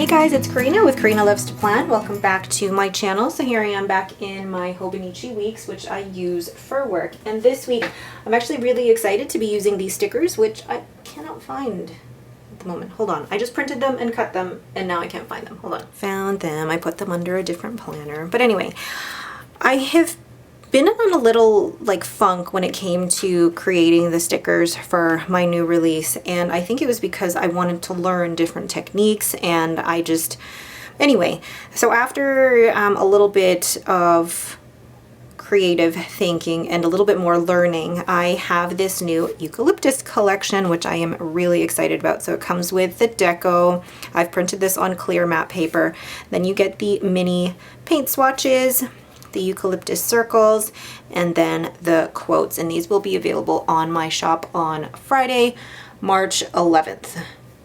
Hey guys, it's Karina with Karina Loves to Plant. Welcome back to my channel. So here I am back in my Hobonichi weeks, which I use for work. And this week, I'm actually really excited to be using these stickers, which I cannot find at the moment. Hold on. I just printed them and cut them, and now I can't find them. Hold on. Found them. I put them under a different planner. But anyway, I have been on a little funk when it came to creating the stickers for my new release, and I think it was because I wanted to learn different techniques, and anyway, so after a little bit of creative thinking and a little bit more learning, I have this new eucalyptus collection, which I am really excited about. So it comes with the deco. I've printed this on clear matte paper. Then you get the mini paint swatches, the eucalyptus circles, and then the quotes, and these will be available on my shop on Friday, March 11th.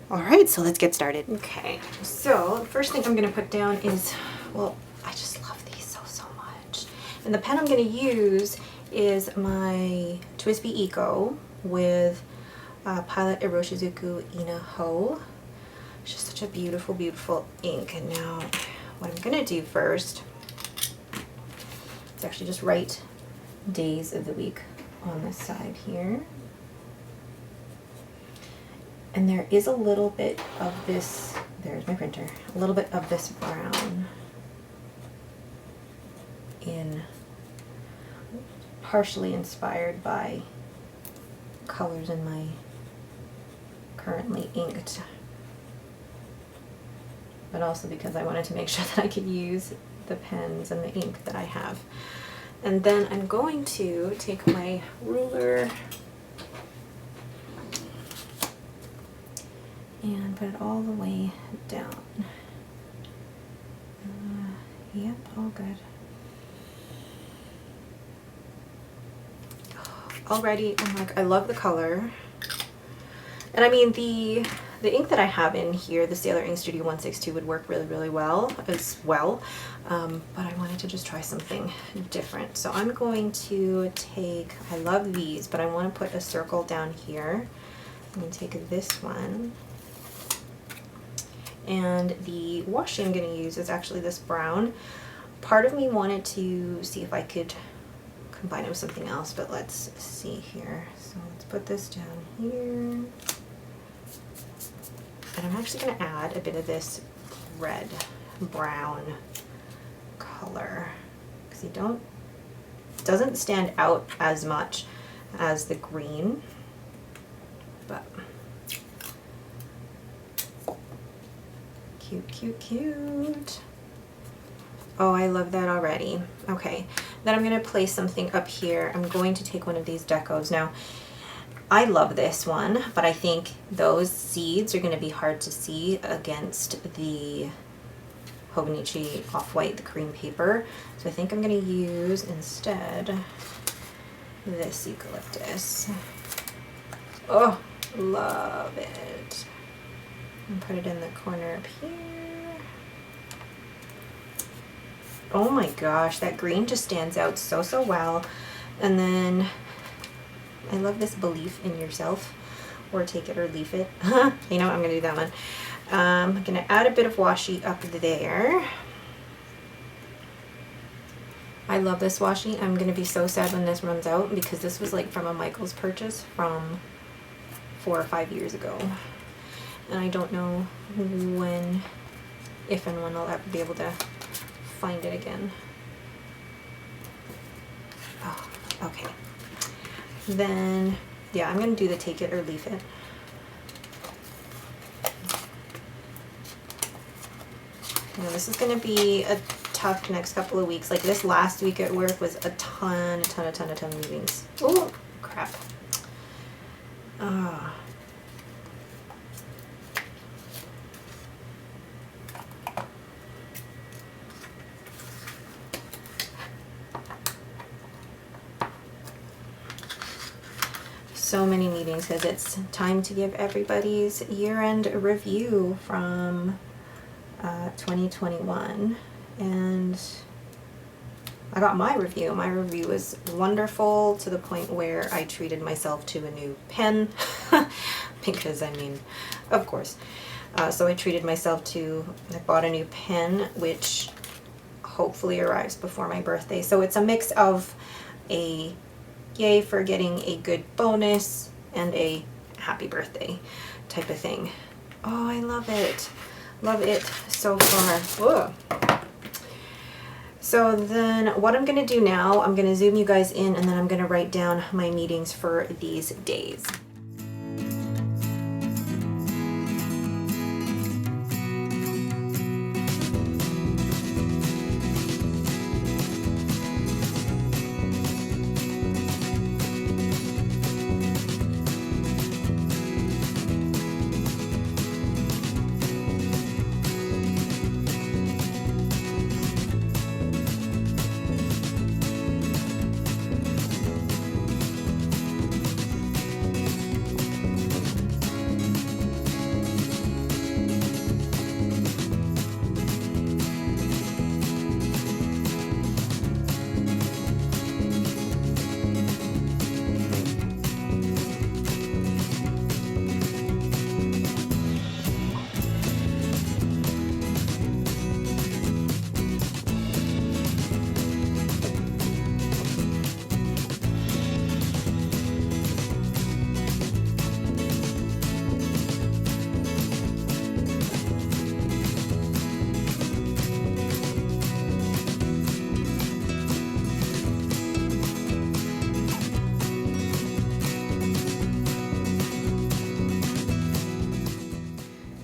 All right, so let's get started. Okay, so the first thing I'm gonna put down is, well, I just love these so much. And the pen I'm gonna use is my TWSBI Eco with Pilot Iroshizuku Ina Ho. It's just such a beautiful ink. And now what I'm gonna do first, it's actually just write days of the week on this side here. And there is a little bit of this, there's my printer, a little bit of this brown partially inspired by colors in my currently inked, but also because I wanted to make sure that I could use the pens and the ink that I have. And then I'm going to take my ruler and put it all the way down. Yep, all good. Already, I'm like, I love the color. And I mean, the ink that I have in here, the Sailor Ink Studio 162, would work really well as well. But I wanted to just try something different. So I'm going to take, I love these, but I want to put a circle down here. I'm going to take this one. And the washi I'm going to use is actually this brown. Part of me wanted to see if I could combine it with something else, but let's see here. So let's put this down here. And I'm actually going to add a bit of this red brown color because it doesn't stand out as much as the green, but cute. Oh, I love that already. Okay, then I'm going to place something up here. I'm going to take one of these decos. Now, I love this one, but I think those seeds are going to be hard to see against the Hobonichi Off-White, the cream paper. So I think I'm going to use instead this eucalyptus. Oh, love it. And put it in the corner up here. Oh my gosh, that green just stands out so well. And then I love this belief in yourself, or take it or leave it. You know what, I'm gonna do that one. I'm gonna add a bit of washi up there. I love this washi. I'm gonna be so sad when this runs out because this was like from a Michael's purchase from 4 or 5 years ago. And I don't know if and when I'll ever be able to find it again. Oh, okay. Then, yeah, I'm going to do the take it or leave it. Now, this is going to be a tough next couple of weeks. Like this last week at work was a ton of meetings. Oh, crap. So many meetings because it's time to give everybody's year-end review from 2021, and I got my review. My review was wonderful to the point where I treated myself to a new pen because I mean, of course. So I treated myself to, I bought a new pen, which hopefully arrives before my birthday. So it's a mix of a yay for getting a good bonus and a happy birthday type of thing. Oh, I love it. Love it so far. Whoa. So then what I'm going to do now, I'm going to zoom you guys in, and then I'm going to write down my meetings for these days.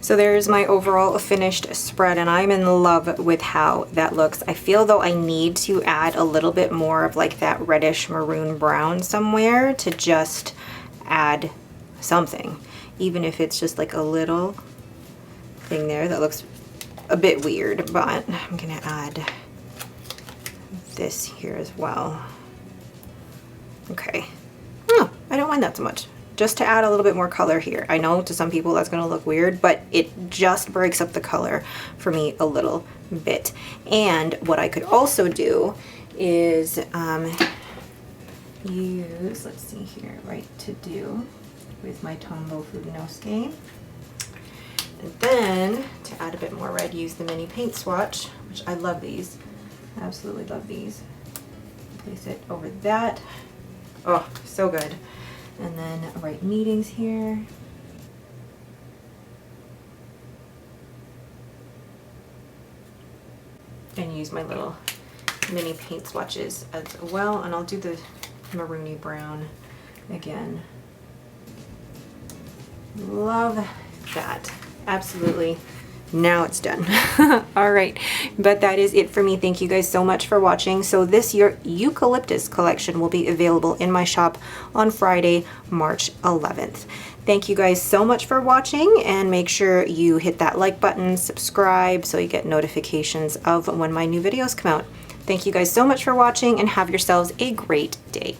So there's my overall finished spread, and I'm in love with how that looks. I feel though I need to add a little bit more of like that reddish maroon brown somewhere to just add something, even if it's just like a little thing there that looks a bit weird, but I'm gonna add this here as well. Okay. Oh, I don't mind that so much. Just to add a little bit more color here. I know to some people that's gonna look weird, but it just breaks up the color for me a little bit. And what I could also do is use, let's see here, right to do with my Tombow Fudinosuke. And then to add a bit more red, use the mini paint swatch, which I love these. Absolutely love these. Place it over that. Oh, so good. And then write meetings here. And use my little mini paint swatches as well. And I'll do the maroony brown again. Love that. Absolutely. Now it's done. All right, but that is it for me. Thank you guys so much for watching. So this year eucalyptus collection will be available in my shop on Friday, March 11th. Thank you guys so much for watching, and make sure you hit that like button, subscribe so you get notifications of when my new videos come out. Thank you guys so much for watching, and have yourselves a great day.